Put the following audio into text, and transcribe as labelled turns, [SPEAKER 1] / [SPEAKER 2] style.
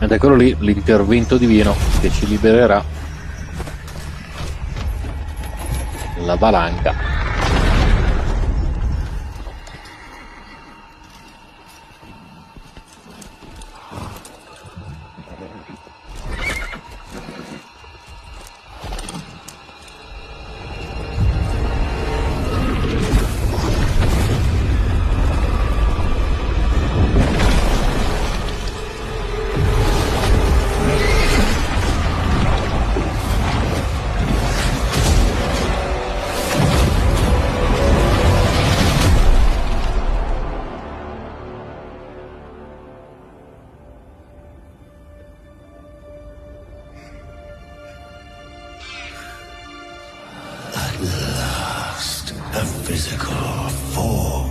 [SPEAKER 1] Ed è quello lì l'intervento divino che ci libererà la valanga.
[SPEAKER 2] A physical form.